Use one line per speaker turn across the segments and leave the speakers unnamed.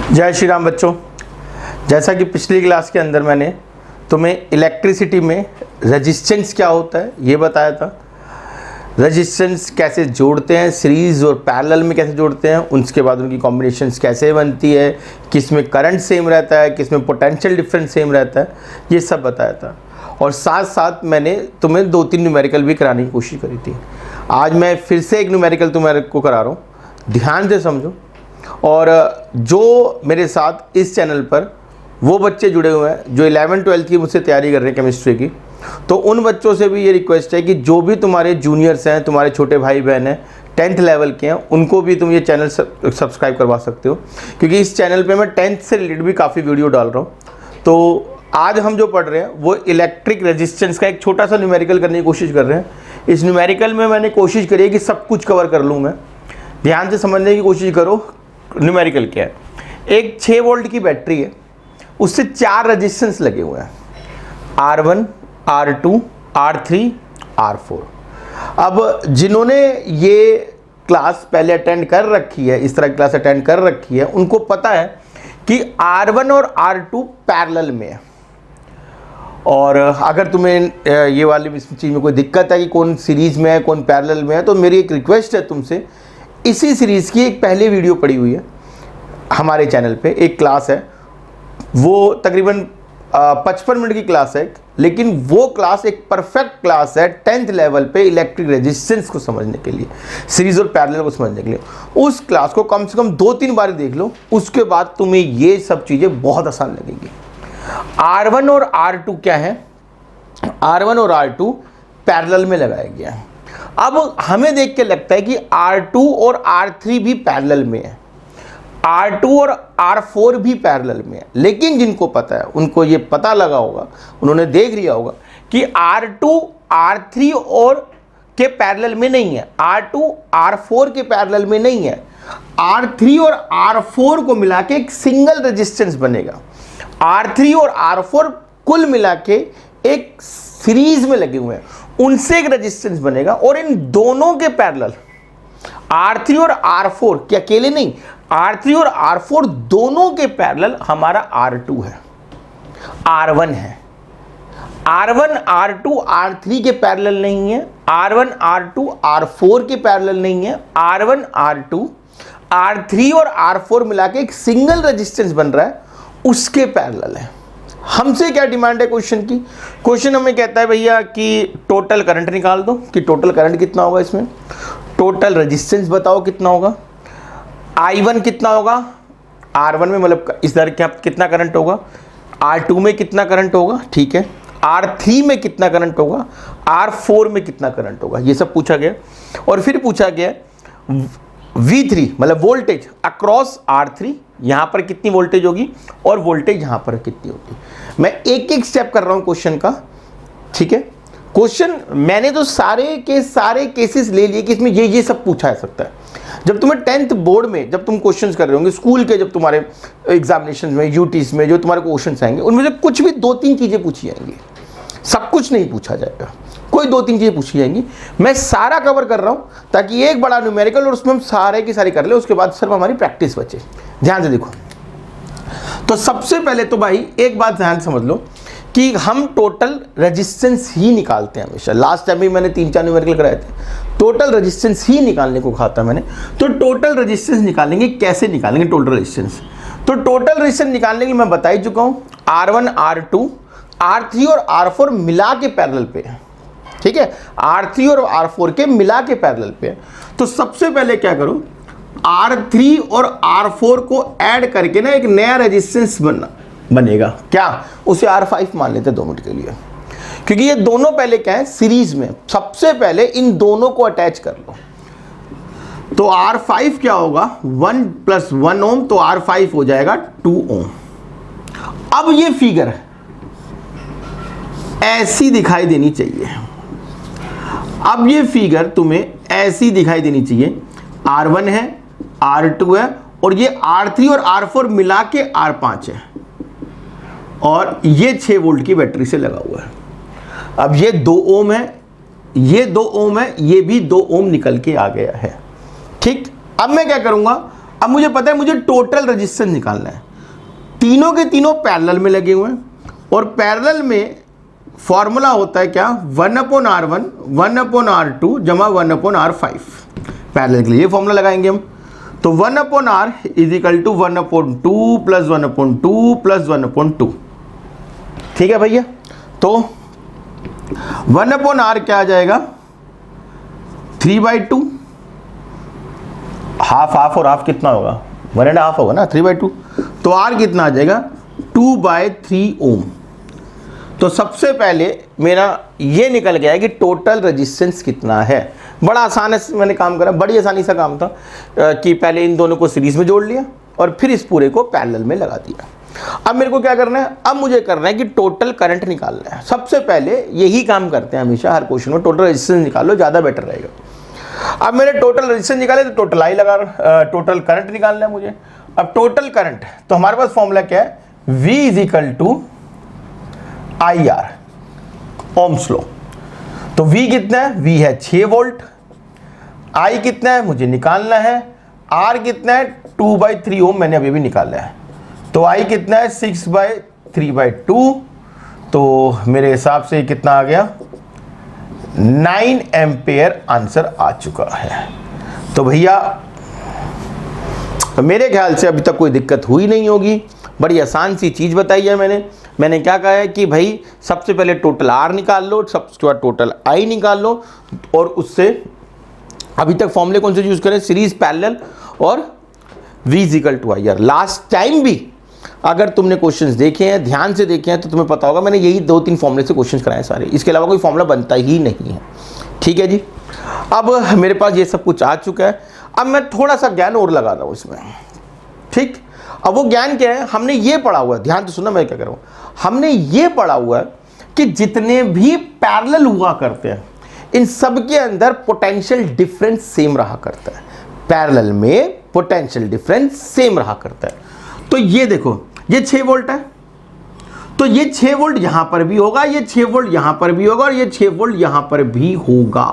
जय श्री राम बच्चों। जैसा कि पिछली क्लास के अंदर मैंने तुम्हें इलेक्ट्रिसिटी में रेजिस्टेंस क्या होता है ये बताया था, रेजिस्टेंस कैसे जोड़ते हैं, सीरीज़ और पैरेलल में कैसे जोड़ते हैं, उसके बाद उनकी कॉम्बिनेशंस कैसे बनती है, किस में करंट सेम रहता है, किस में पोटेंशियल डिफरेंस सेम रहता है, ये सब बताया था। और साथ साथ मैंने तुम्हें 2-3 न्यूमेरिकल भी कराने की कोशिश करी थी। आज मैं फिर से एक न्यूमेरिकल तुम्हारे को करा रहा हूँ, ध्यान से समझो। और जो मेरे साथ इस चैनल पर वो बच्चे जुड़े हुए हैं जो 11-12 की मुझसे तैयारी कर रहे हैं केमिस्ट्री की, तो उन बच्चों से भी ये रिक्वेस्ट है कि जो भी तुम्हारे जूनियर्स हैं, तुम्हारे छोटे भाई बहन हैं, 10th लेवल के हैं, उनको भी तुम ये चैनल सब्सक्राइब करवा सकते हो, क्योंकि इस चैनल पे मैं 10th से रिलेटेड भी काफ़ी वीडियो डाल रहा हूँ। तो आज हम जो पढ़ रहे हैं वो इलेक्ट्रिक रेजिस्टेंस का एक छोटा सा न्यूमेरिकल करने की कोशिश कर रहे हैं। इस न्यूमेरिकल में मैंने कोशिश करी है कि सब कुछ कवर कर लूँ मैं। ध्यान से समझने की कोशिश करो न्यूमेरिकल क्या है। एक 6 वोल्ट की बैटरी है, उससे 4 रेजिस्टेंस लगे हुए हैं, R1, R2, R3, R4। अब जिन्होंने ये क्लास पहले अटेंड कर रखी है, इस तरह की क्लास अटेंड कर रखी है, उनको पता है कि R1 और R2 पैरेलल में है। और अगर तुम्हें ये वाली इस चीज़ में कोई दिक्कत है कि कौन सीरीज़ में है कौन पैरेलल में है, तो मेरी एक रिक्वेस्ट है तुमसे, इसी सीरीज़ की एक पहले वीडियो पड़ी हुई है हमारे चैनल पे, एक क्लास है, वो तकरीबन 55 मिनट की क्लास है, लेकिन वो क्लास एक परफेक्ट क्लास है 10th लेवल पे इलेक्ट्रिक रेजिस्टेंस को समझने के लिए, सीरीज और पैरेलल को समझने के लिए। उस क्लास को कम से कम 2-3 बार देख लो, उसके बाद तुम्हें ये सब चीज़ें बहुत आसान लगेंगी। R1 और R2 क्या है? R1 और R2 पैरेलल में लगाया गया है। अब हमें देख के लगता है कि R2 और R3 भी पैरेलल में है, R2 और R4 भी पैरेलल में है, लेकिन जिनको पता है उनको ये पता लगा होगा, उन्होंने देख लिया होगा कि R2 R3 और के पैरेलल में नहीं है, R2 R4 के पैरेलल में नहीं है, R3 और R4 को मिला के एक सिंगल रेजिस्टेंस बनेगा। R3 और R4 कुल मिला के एक सीरीज में लगे हुए हैं, उनसे एक रेजिस्टेंस बनेगा। और इन दोनों के पैरेलल R3 और R4 के अकेले नहीं, R3 और R4 दोनों के पैरेलल हमारा R2 है, R1 है। R1 R2 R3 के पैरेलल नहीं है, R1 R2 R4 के पैरेलल नहीं है, R1 R2 R3 और R4 मिला के एक सिंगल रेजिस्टेंस बन रहा है, उसके पैरेलल है। हमसे क्या डिमांड है क्वेश्चन की? क्वेश्चन हमें कहता है भैया कि टोटल करंट निकाल दो, कि टोटल करंट कितना होगा, इसमें टोटल रेजिस्टेंस बताओ कितना होगा, I1 कितना होगा, R1 में मतलब इस तरह क्या कितना करंट होगा, R2 में कितना करंट होगा, ठीक है, R3 में कितना करंट होगा, R4 में कितना करंट होगा, ये सब पूछा गया। और फिर पूछा गया V3 मतलब वोल्टेज अक्रॉस R3, यहाँ पर कितनी वोल्टेज होगी और वोल्टेज यहाँ पर कितनी होगी। मैं एक एक स्टेप कर रहा हूँ क्वेश्चन का, ठीक है। क्वेश्चन मैंने तो सारे के सारे केसेस ले लिए कि इसमें ये सब पूछा जा सकता है। जब तुम्हें 10th बोर्ड में जब तुम क्वेश्चंस कर रहे होंगे, स्कूल के जब तुम्हारे एग्जामिनेशन में, यूटीज में जो तुम्हारे क्वेश्चंस आएंगे, उनमें से कुछ भी 2-3 चीज़ें पूछी जाएंगी, सब कुछ नहीं पूछा जाएगा, कोई 2-3 चीज़ें पूछी जाएंगी। मैं सारा कवर कर रहा हूँ ताकि एक बड़ा न्यूमेरिकल और उसमें हम सारे की सारी कर ले, उसके बाद सिर्फ हमारी प्रैक्टिस बचे। ध्यान से देखो, तो सबसे पहले तो भाई एक बात ध्यान समझ लो कि हम टोटल रेजिस्टेंस ही निकालते हैं हमेशा। लास्ट टाइम भी मैंने 3-4 न्यूमेरिकल कराए थे, टोटल रेजिस्टेंस ही निकालने को कहा था मैंने। तो टोटल रेजिस्टेंस निकालेंगे, कैसे निकालेंगे टोटल रेजिस्टेंस? तो टोटल रेजिस्टेंस निकालने के लिए मैं बता ही चुका हूँ, R1 R2 R3 और R4 मिला के पैरेलल पे है, ठीक है, R3 और R4 के मिला के पैरेलल पे है। तो सबसे पहले क्या करो, R3 और R4 को ऐड करके ना एक नया रेजिस्टेंस बनेगा, क्या, उसे R5 मान लेते हैं 2 मिनट के लिए, क्योंकि ये दोनों पहले क्या है, सीरीज में। सबसे पहले इन दोनों को अटैच कर लो, तो R5 क्या होगा, 1 + 1 ओम, तो R5 हो जाएगा 2 ओम। अब ये फिगर ऐसी दिखाई देनी चाहिए, अब ये फिगर तुम्हें ऐसी दिखाई देनी चाहिए, R1 है, R2 है, और ये R3 और R4 मिला के R5 है, और ये 6 वोल्ट की बैटरी से लगा हुआ है। अब ये 2 ओम है, ये 2 ओम है, ये भी 2 ओम निकल के आ गया है, ठीक। अब मैं क्या करूंगा, अब मुझे पता है मुझे टोटल रेजिस्टेंस निकालना है, तीनों के तीनों पैरेलल में लगे हुए हैं, और पैरेलल में फॉर्मूला होता है क्या, 1/R1 1/R2 जमा 1/R5, पैरेलल के लिए ये फॉर्मूला लगाएंगे हम। तो 1/R is equal to 1/2 plus 1/2 plus 1/2, ठीक है भैया। तो 1/R क्या आ जाएगा, 3/2, हाफ हाफ और हाफ कितना होगा, 1.5 होगा ना, 3/2। तो R कितना आ जाएगा, 2/3 ओम। तो सबसे पहले मेरा ये निकल गया है कि टोटल रेजिस्टेंस कितना है। बड़ा आसान है, मैंने काम करा, बड़ी आसानी सा काम था कि पहले इन दोनों को सीरीज में जोड़ लिया और फिर इस पूरे को पैरेलल में लगा दिया। अब मेरे को क्या करना है, अब मुझे करना है कि टोटल करंट निकालना है। सबसे पहले यही काम करते हैं हमेशा हर क्वेश्चन में, टोटल रेजिस्टेंस निकालो, ज़्यादा बेटर रहेगा। अब मैंने टोटल रेजिस्टेंस निकाले तो टोटल आई लगा, टोटल करंट निकालना है मुझे। अब टोटल करंट, तो हमारे पास फॉर्मूला क्या है, V is equal to IR, Ohm's law. तो V कितना है, V है 6 वोल्ट, I कितना है मुझे निकालना है, R कितना है 2/3 ओम, मैंने अभी भी निकाला है। तो I कितना है 6/3/2, तो मेरे हिसाब से कितना आ गया, 9 एम्पेयर आंसर आ चुका है। तो भैया मेरे ख्याल से अभी तक कोई दिक्कत हुई नहीं होगी, बड़ी आसान सी चीज़ बताई है मैंने क्या कहा है कि भाई सबसे पहले टोटल R निकाल लो, सबसे बाद टोटल I निकाल लो, और उससे अभी तक फॉर्मूले कौन से यूज़ करें, सीरीज, पैरेलल और V is equal to IR। Last time भी अगर तुमने क्वेश्चंस देखे हैं, ध्यान से देखे हैं, तो तुम्हें पता होगा मैंने यही 2-3 फॉर्मूले से क्वेश्चंस कराए सारे, इसके अलावा कोई फॉर्मूला बनता ही नहीं है। ठीक है जी, अब मेरे पास ये सब कुछ आ चुका है। अब मैं थोड़ा सा ज्ञान और लगा रहा हूँ इसमें, ठीक। अब वो ज्ञान क्या है, हमने ये पढ़ा हुआ है, ध्यान से सुनना मैं क्या कर रहा हूँ, हमने ये पढ़ा हुआ है कि जितने भी पैरेलल हुआ करते हैं इन सब के अंदर पोटेंशियल डिफरेंस सेम रहा करता है, पैरेलल में पोटेंशियल डिफरेंस सेम रहा करता है। तो ये देखो, ये 6 वोल्ट है, तो ये 6 वोल्ट यहां पर भी होगा, ये 6 वोल्ट यहां पर भी होगा, और ये 6 वोल्ट यहां पर भी होगा।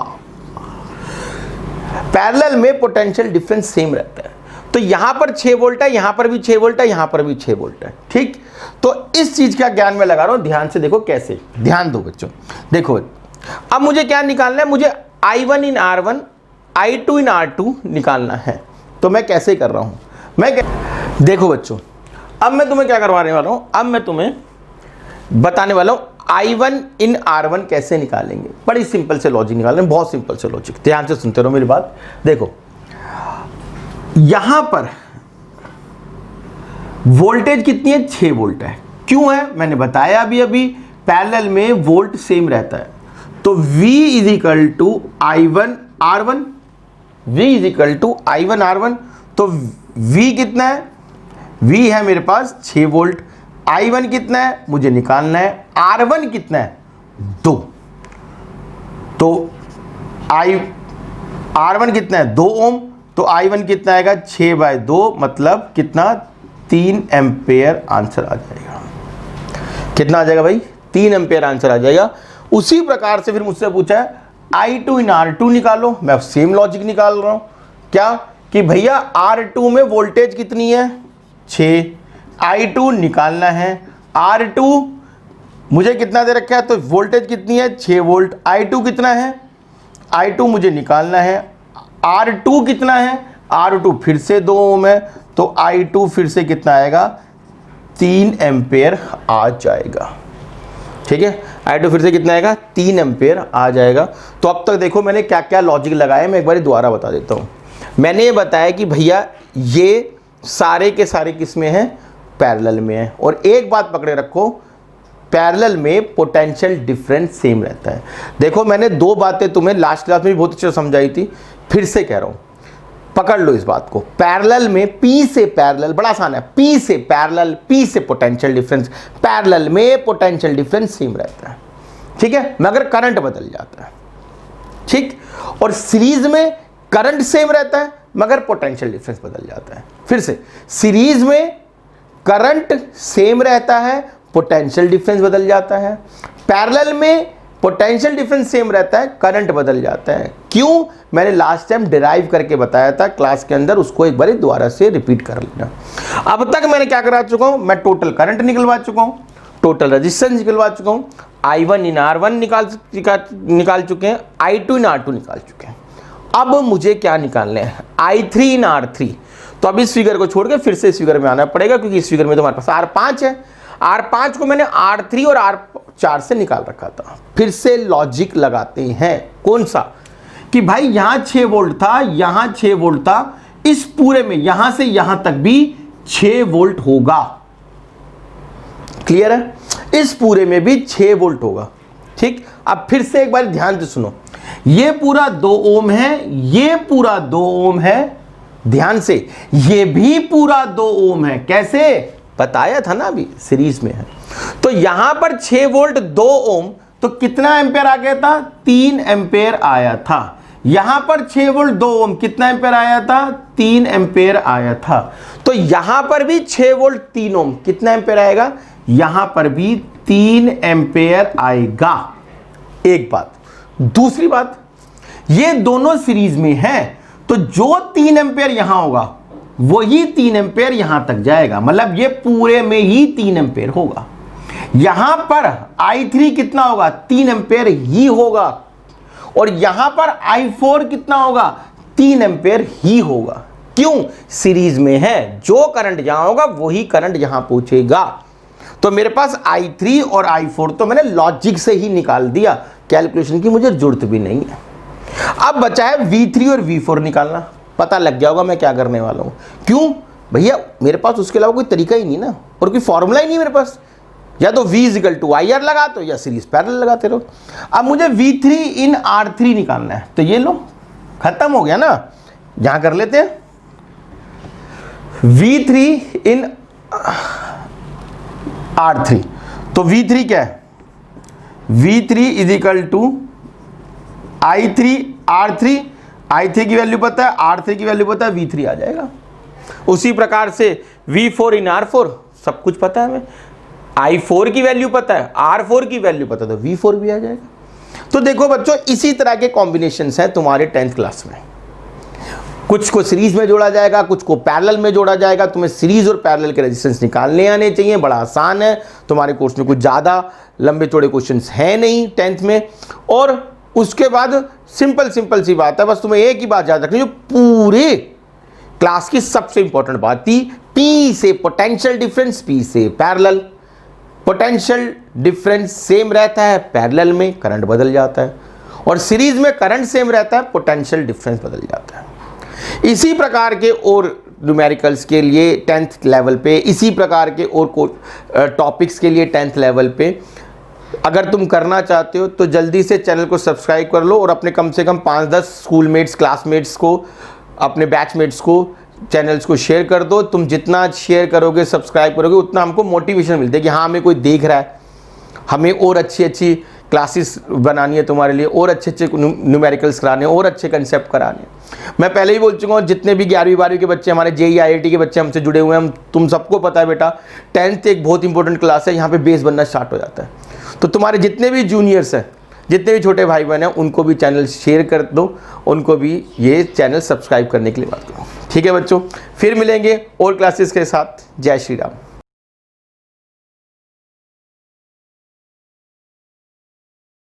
पैरेलल में पोटेंशियल डिफरेंस सेम रहता है। तो यहां पर 6 वोल्ट है, यहां पर भी 6 वोल्ट है, यहां पर भी 6 वोल्ट है, ठीक। तो इस चीज का ज्ञान मैं लगा रहा हूं, ध्यान से देखो कैसे, ध्यान दो बच्चों। देखो अब मुझे क्या निकालना है, मुझे I1 इन R1 I2 इन R2 निकालना है। तो मैं कैसे कर रहा हूं, देखो बच्चों, अब मैं तुम्हें क्या करवाने वाला हूं, अब मैं तुम्हें बताने वाला हूं I1 इन R1 कैसे निकालेंगे। बड़ी सिंपल से लॉजिक निकाल रहे हैं, बहुत सिंपल से लॉजिक, ध्यान से सुनते रहो मेरी बात। देखो यहां पर वोल्टेज कितनी है, 6 वोल्ट है। क्यों है, मैंने बताया अभी पैरेलल में वोल्ट सेम रहता है। तो V is equal to I1 R1, V is equal to I1 R1। तो V कितना है, V है मेरे पास 6 वोल्ट, I1 कितना है मुझे निकालना है, R1 कितना है 2। तो R1 कितना है 2 ओम, तो I1 कितना आएगा 6/2, मतलब कितना 3 एम्पेयर आंसर आ जाएगा। कितना आ जाएगा भाई, 3 एम्पेयर आंसर आ जाएगा। उसी प्रकार से फिर मुझसे पूछा है I2 इन R2 निकालो, मैं सेम लॉजिक निकाल रहा हूं, क्या कि भैया R2 में वोल्टेज कितनी है 6, I2 निकालना है, R2 मुझे कितना दे रखा है, तो वोल्टेज कितनी है 6 वोल्ट, I2 कितना है, I2 मुझे निकालना है, R2 कितना है, R2 फिर से 2 ओम है, तो I2 फिर से कितना आएगा 3 एम्पेयर आ जाएगा। ठीक है, I2 फिर से कितना आएगा 3 एम्पेयर आ जाएगा। तो अब तक देखो मैंने क्या क्या लॉजिक लगाया, मैं एक बार दोबारा बता देता हूँ। मैंने ये बताया कि भैया ये सारे के सारे किस में हैं, पैरेलल में है। और एक बात पकड़े रखो, पैरेलल में पोटेंशियल डिफरेंस सेम रहता है। देखो मैंने 2 बातें तुम्हें लास्ट क्लास में भी बहुत अच्छे से समझाई थी, फिर से कह रहा हूँ, पकड़ लो इस बात को। पैरेलल में P से पैरेलल, बड़ा आसान है, P से पैरेलल, P से पोटेंशियल डिफरेंस, पैरेलल में पोटेंशियल डिफरेंस सेम रहता है, ठीक है, मगर करंट बदल जाता है, ठीक। और सीरीज में करंट सेम रहता है मगर पोटेंशियल डिफरेंस बदल जाता है। फिर से, सीरीज में करंट सेम रहता है, पोटेंशियल डिफरेंस बदल जाता है। पैरेलल में पोटेंशियल डिफरेंस सेम रहता है, करंट बदल जाता है। क्यों? मैंने लास्ट टाइम डिराइव करके बताया था क्लास के अंदर, उसको एक बार दोबारा से रिपीट कर लेना। अब तक मैंने क्या करा चुका हूं, मैं टोटल करंट निकलवा चुका हूं, टोटल रेजिस्टेंस निकलवा चुका हूं, I1 इन R1 निकाल चुके हैं, I2 इन R2 निकाल चुके हैं। अब मुझे क्या निकालने हैं, I3 इन R3। तो अब इस फिगर को छोड़ के फिर से इस फिगर में आना पड़ेगा, क्योंकि इस फिगर में तो हमारे पास R5 है। R5 को मैंने R3 और R4 से निकाल रखा था। फिर से लॉजिक लगाते हैं, कौन सा, कि भाई यहां 6 वोल्ट था, यहां 6 वोल्ट था, इस पूरे में यहां से यहां तक भी 6 वोल्ट होगा। क्लियर है? इस पूरे में भी 6 वोल्ट होगा। ठीक, अब फिर से एक बार ध्यान से सुनो, ये पूरा 2 ओम है, ये पूरा 2 ओम है, ध्यान से, ये भी पूरा 2 ओम है। कैसे? बताया था ना, अभी सीरीज में है। तो यहां पर 6 वोल्ट 2 ओम, तो कितना एम्पेयर आ गया था, 3 एम्पेयर आया था। यहां पर 6 वोल्ट 2 ओम, कितना एम्पेयर आया था, 3 एम्पेयर आया था। तो यहां पर भी 6 वोल्ट 3 ओम, कितना एम्पेयर आएगा, यहां पर भी 3 एम्पेयर आएगा। एक बात। दूसरी बात, ये दोनों सीरीज में है, तो जो 3 एम्पेयर यहां होगा वही 3 एम्पेयर यहां तक जाएगा, मतलब ये पूरे में ही 3 एम्पेयर होगा। यहां पर I3 कितना होगा, 3 एम्पेयर ही होगा, और यहां पर I4 कितना होगा, 3 एम्पेयर ही होगा। क्यों? सीरीज में है, जो करंट यहां होगा वही करंट यहां पहुंचेगा। तो मेरे पास I3 और I4 तो मैंने लॉजिक से ही निकाल दिया, कैलकुलेशन की मुझे जरूरत भी नहीं है। अब बचा है V3 और V4 निकालना। पता लग गया होगा मैं क्या करने वाला हूं। क्यों भैया, मेरे पास उसके अलावा कोई तरीका ही नहीं ना, और कोई फॉर्मूला ही नहीं मेरे पास। या तो V = IR लगा दो, या सीरीज पैरेलल लगाते रहो। अब मुझे V3 इन R3 निकालना है, तो ये लो, खत्म हो गया ना। यहां कर लेते हैं V3 इन R3। तो V3 क्या है, V3 = I3 R3। I3 की वैल्यू पता है, R3 की वैल्यू पता है, V3 आ जाएगा। उसी प्रकार से V4 इन R4, सब कुछ पता है हमें। I4 की वैल्यू पता है, R4 की वैल्यू पता है, तो V4 भी आ जाएगा। तो देखो बच्चों, इसी तरह के कॉम्बिनेशंस हैं तुम्हारे 10th क्लास में। कुछ को सीरीज में जोड़ा जाएगा, कुछ को पैरेलल में जोड़ा जाएगा। तुम्हें सीरीज और पैरेलल के रेजिस्टेंस निकालने आने चाहिए, बड़ा आसान है। तुम्हारे कोर्स में कुछ ज़्यादा लंबे चौड़े क्वेश्चंस हैं नहीं 10th में। और उसके बाद सिंपल सी बात है, बस तुम्हें एक ही बात याद रखनी, जो पूरे क्लास की सबसे इंपॉर्टेंट बात थी, P से पोटेंशियल डिफरेंस, P से पैरेलल। पोटेंशियल डिफरेंस सेम रहता है, पैरेलल में करंट बदल जाता है, और सीरीज में करंट सेम रहता है, पोटेंशियल डिफरेंस बदल जाता है। इसी प्रकार के और न्यूमेरिकल्स के लिए 10th लेवल पे, इसी प्रकार के और टॉपिक्स के लिए 10th लेवल पे अगर तुम करना चाहते हो तो जल्दी से चैनल को सब्सक्राइब कर लो, और अपने कम से कम 5-10 स्कूलमेट्स, क्लासमेट्स को, अपने बैचमेट्स को चैनल्स को शेयर कर दो। तुम जितना शेयर करोगे, सब्सक्राइब करोगे, उतना हमको मोटिवेशन मिलता है कि हाँ, हमें कोई देख रहा है, हमें और अच्छी क्लासेस बनानी है तुम्हारे लिए, और अच्छे न्यूमेरिकल्स कराने, और अच्छे कंसेप्ट कराने। मैं पहले ही बोल चुका हूँ, जितने भी 11वीं 12वीं के बच्चे, हमारे JEE IIT के बच्चे हमसे जुड़े हुए हैं, तुम सबको पता है बेटा, 10th एक बहुत इंपॉर्टेंट क्लास है, यहाँ पे बेस बनना स्टार्ट हो जाता है। तो तुम्हारे जितने भी जूनियर्स हैं, जितने भी छोटे भाई बहन हैं, उनको भी चैनल शेयर कर दो, उनको भी ये चैनल सब्सक्राइब करने के लिए बात करो। ठीक है बच्चों, फिर मिलेंगे और क्लासेस के साथ। जय श्री राम।